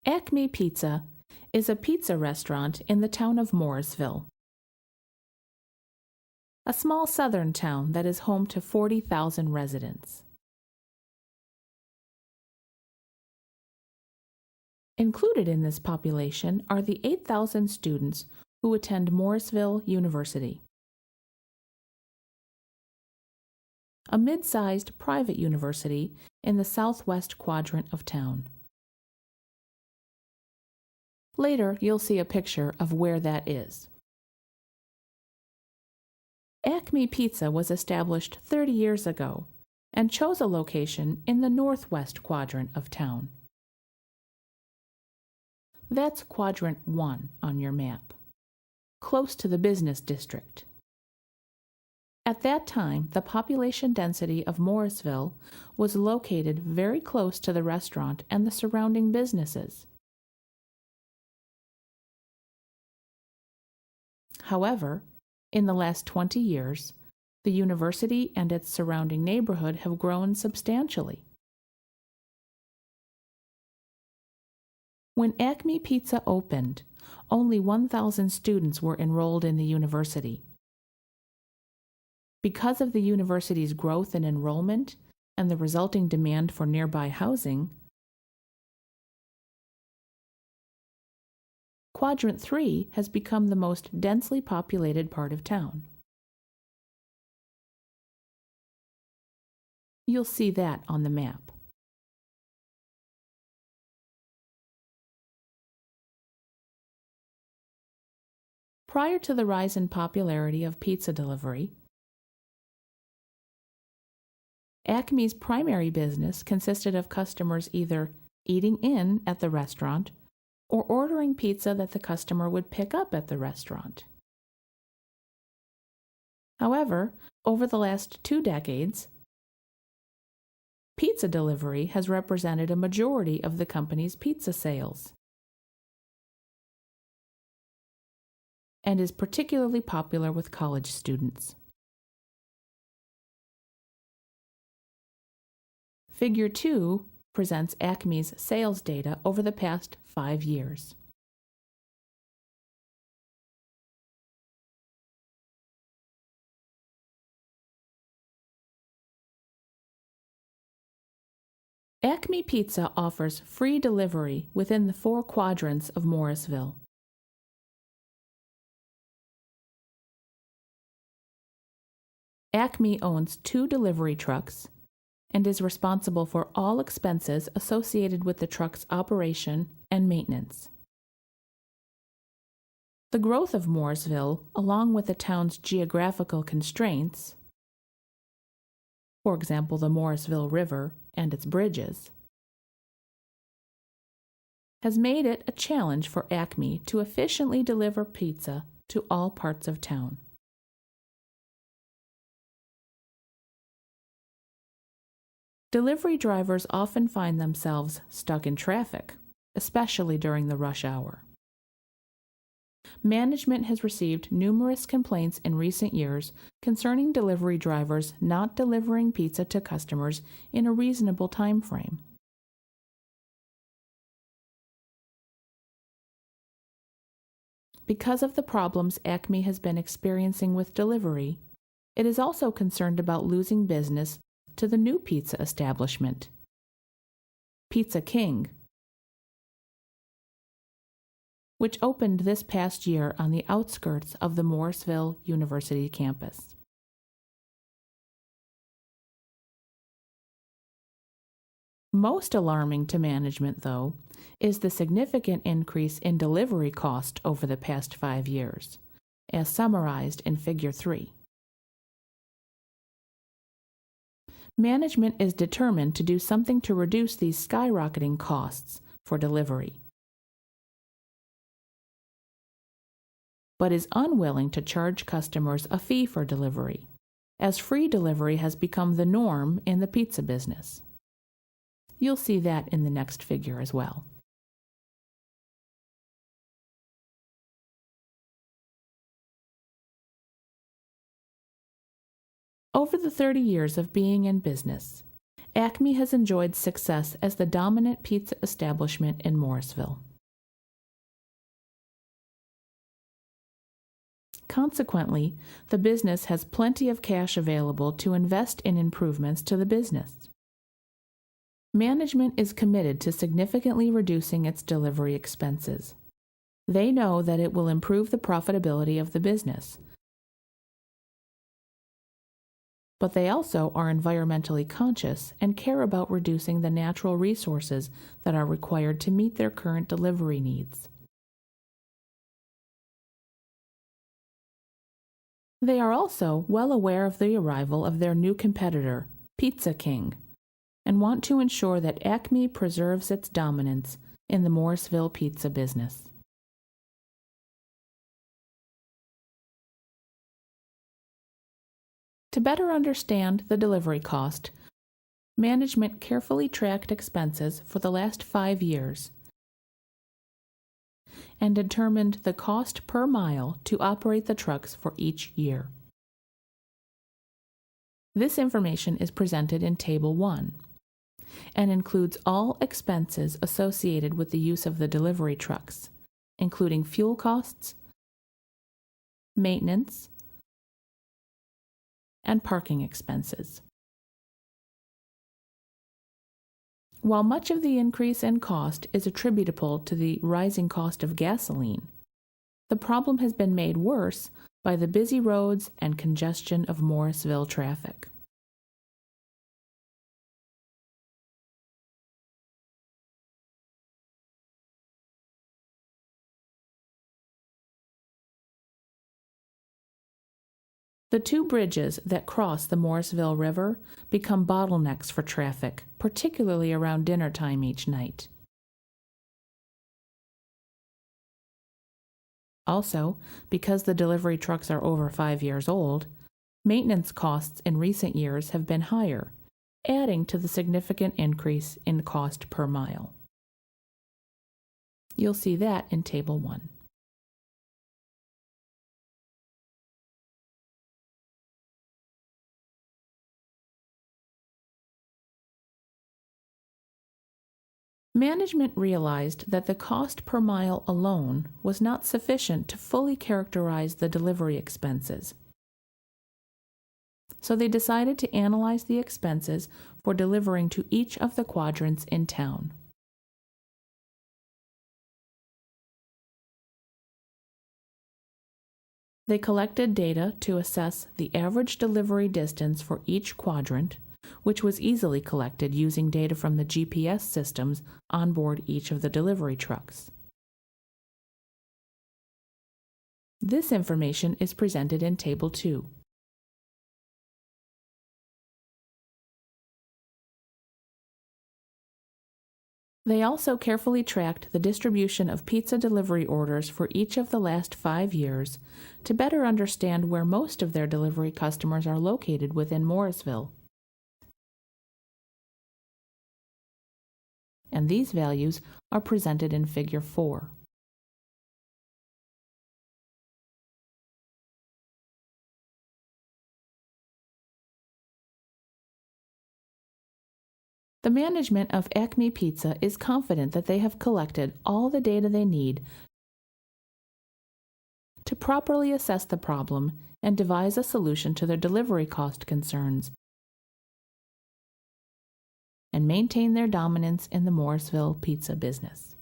Acme Pizza is a pizza restaurant in the town of Morrisville, a small southern town that is home to 40,000 residents. Included in this population are the 8,000 students who attend Morrisville University, a mid-sized private university in the southwest quadrant of town. Later, you'll see a picture of where that is. Acme Pizza was established 30 years ago and chose a location in the northwest quadrant of town. That's quadrant 1 on your map, close to the business district. At that time, the population density of Morrisville was located very close to the restaurant and the surrounding businesses. However, in the last 20 years, the university and its surrounding neighborhood have grown substantially. When Acme Pizza opened, only 1,000 students were enrolled in the university. Because of the university's growth in enrollment and the resulting demand for nearby housing, Quadrant 3 has become the most densely populated part of town. You'll see that on the map. Prior to the rise in popularity of pizza delivery, Acme's primary business consisted of customers either eating in at the restaurant or ordering pizza that the customer would pick up at the restaurant. However, over the last 2 decades, pizza delivery has represented a majority of the company's pizza sales and is particularly popular with college students. Figure 2 presents Acme's sales data over the past 5 years. Acme Pizza offers free delivery within the 4 quadrants of Morrisville. Acme owns 2 delivery trucks and is responsible for all expenses associated with the truck's operation and maintenance. The growth of Morrisville, along with the town's geographical constraints, for example, the Morrisville River and its bridges, has made it a challenge for Acme to efficiently deliver pizza to all parts of town. Delivery drivers often find themselves stuck in traffic, especially during the rush hour. Management has received numerous complaints in recent years concerning delivery drivers not delivering pizza to customers in a reasonable time frame. Because of the problems Acme has been experiencing with delivery, it is also concerned about losing business to the new pizza establishment, Pizza King, which opened this past year on the outskirts of the Morrisville University campus. Most alarming to management, though, is the significant increase in delivery cost over the past 5 years, as summarized in Figure 3. Management is determined to do something to reduce these skyrocketing costs for delivery, but is unwilling to charge customers a fee for delivery, as free delivery has become the norm in the pizza business. You'll see that in the next figure as well. Over the 30 years of being in business, Acme has enjoyed success as the dominant pizza establishment in Morrisville. Consequently, the business has plenty of cash available to invest in improvements to the business. Management is committed to significantly reducing its delivery expenses. They know that it will improve the profitability of the business. But they also are environmentally conscious and care about reducing the natural resources that are required to meet their current delivery needs. They are also well aware of the arrival of their new competitor, Pizza King, and want to ensure that Acme preserves its dominance in the Morrisville pizza business. To better understand the delivery cost, management carefully tracked expenses for the last 5 years and determined the cost per mile to operate the trucks for each year. This information is presented in Table 1 and includes all expenses associated with the use of the delivery trucks, including fuel costs, maintenance, and parking expenses. While much of the increase in cost is attributable to the rising cost of gasoline, the problem has been made worse by the busy roads and congestion of Morrisville traffic. The 2 bridges that cross the Morrisville River become bottlenecks for traffic, particularly around dinner time each night. Also, because the delivery trucks are over 5 years old, maintenance costs in recent years have been higher, adding to the significant increase in cost per mile. You'll see that in Table 1. Management realized that the cost per mile alone was not sufficient to fully characterize the delivery expenses. So they decided to analyze the expenses for delivering to each of the quadrants in town. They collected data to assess the average delivery distance for each quadrant, which was easily collected using data from the GPS systems on board each of the delivery trucks. This information is presented in Table 2. They also carefully tracked the distribution of pizza delivery orders for each of the last 5 years to better understand where most of their delivery customers are located within Morrisville. And these values are presented in Figure 4. The management of Acme Pizza is confident that they have collected all the data they need to properly assess the problem and devise a solution to their delivery cost concerns and maintain their dominance in the Morrisville pizza business.